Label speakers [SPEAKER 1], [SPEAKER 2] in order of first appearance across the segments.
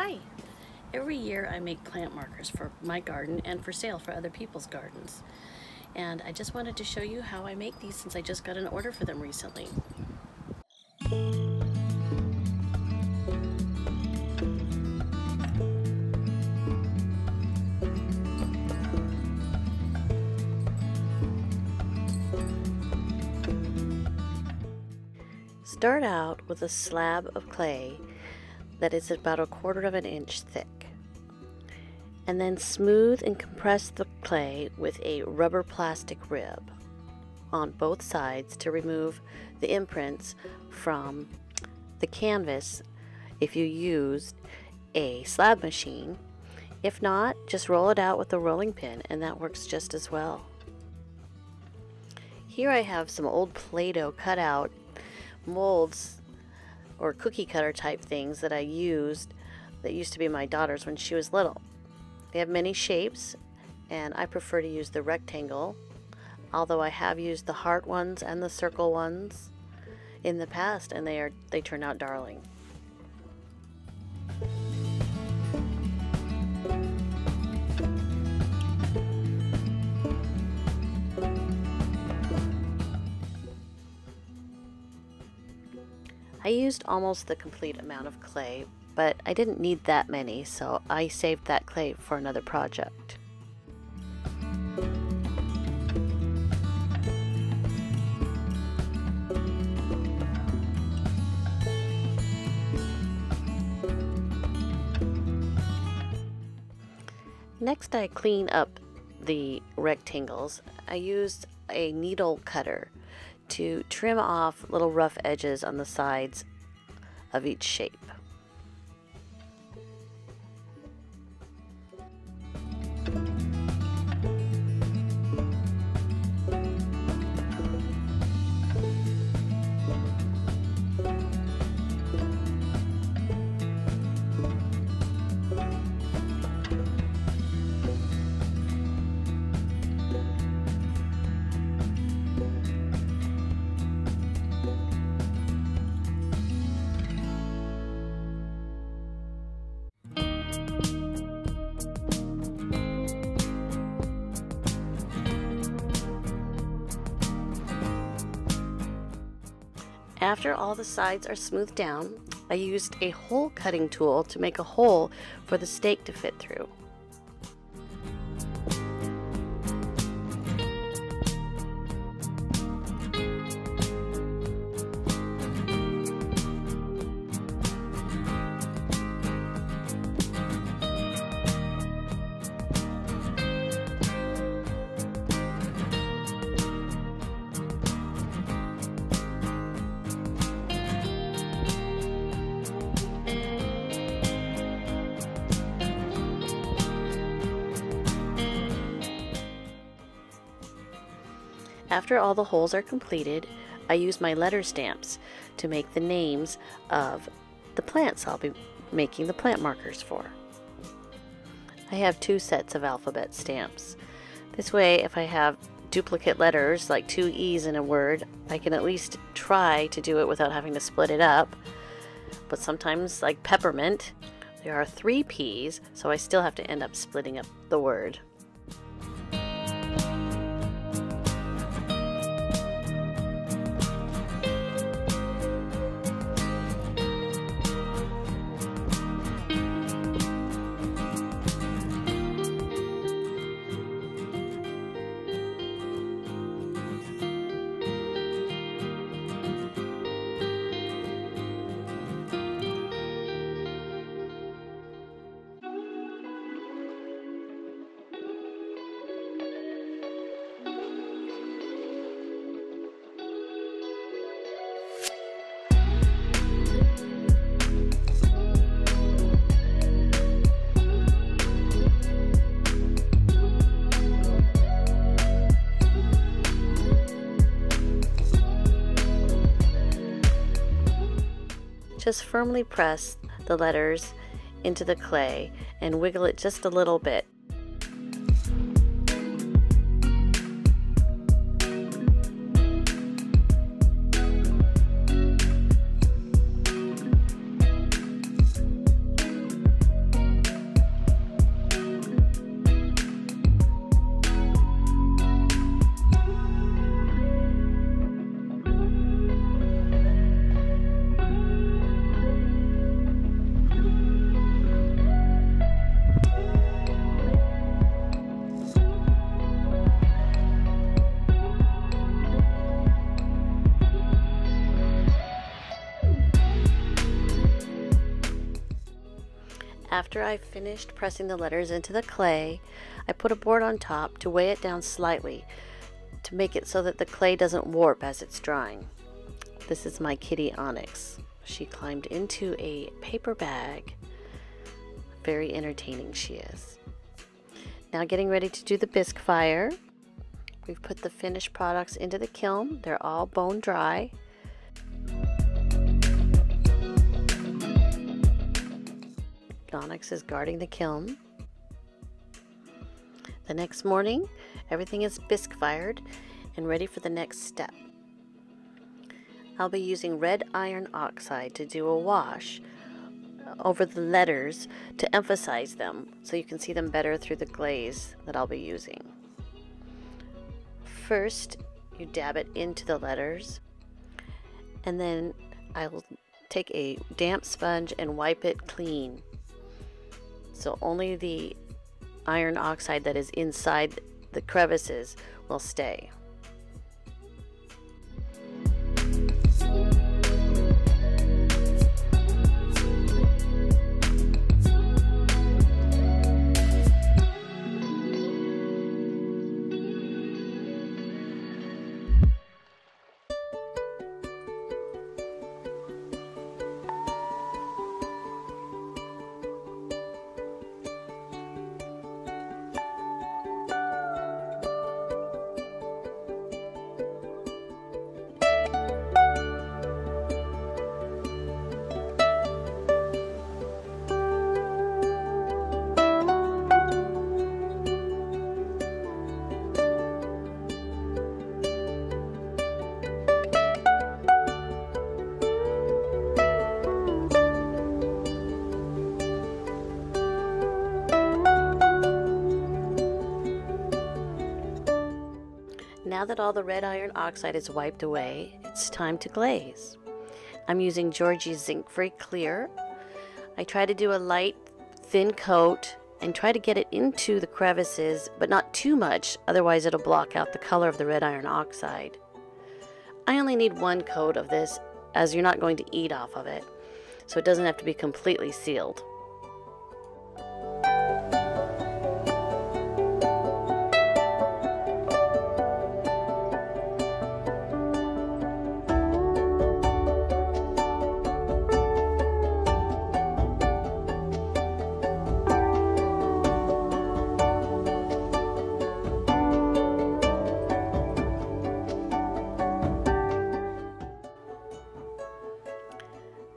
[SPEAKER 1] Hi! Every year I make plant markers for my garden and for sale for other people's gardens. And I just wanted to show you how I make these since I just got an order for them recently. Start out with a slab of clay that is about 1/4 of an inch thick. And then smooth and compress the clay with a rubber plastic rib on both sides to remove the imprints from the canvas if you used a slab machine. If not, just roll it out with a rolling pin and that works just as well. Here I have some old Play-Doh cut out molds or cookie cutter type things that I used that used to be my daughter's when she was little. They have many shapes and I prefer to use the rectangle, although I have used the heart ones and the circle ones in the past and they turn out darling. I used almost the complete amount of clay, but I didn't need that many, so I saved that clay for another project. Next, I clean up the rectangles. I used a needle cutter to trim off little rough edges on the sides of each shape. After all the sides are smoothed down, I used a hole cutting tool to make a hole for the stake to fit through. After all the holes are completed, I use my letter stamps to make the names of the plants I'll be making the plant markers for. I have 2 sets of alphabet stamps. This way, if I have duplicate letters, like 2 E's in a word, I can at least try to do it without having to split it up. But sometimes, like peppermint, there are 3 P's, so I still have to end up splitting up the word. Just firmly press the letters into the clay and wiggle it just a little bit. After I finished pressing the letters into the clay, I put a board on top to weigh it down slightly to make it so that the clay doesn't warp as it's drying. This is my kitty Onyx. She climbed into a paper bag. Very entertaining she is. Now getting ready to do the bisque fire. We've put the finished products into the kiln. They're all bone dry. Onyx is guarding the kiln. The next morning, everything is bisque fired and ready for the next step. I'll be using red iron oxide to do a wash over the letters to emphasize them so you can see them better through the glaze that I'll be using. First, you dab it into the letters, and then I will take a damp sponge and wipe it clean. So only the iron oxide that is inside the crevices will stay. Now that all the red iron oxide is wiped away, it's time to glaze. I'm using Georgie's Zinc Free Clear. I try to do a light, thin coat and try to get it into the crevices, but not too much, otherwise it'll block out the color of the red iron oxide. I only need one coat of this, as you're not going to eat off of it, so it doesn't have to be completely sealed.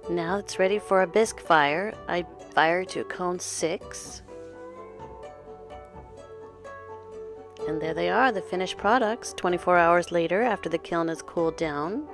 [SPEAKER 1] Now it's ready for a bisque fire. I fire to cone 6. And there they are, the finished products, 24 hours later after the kiln has cooled down.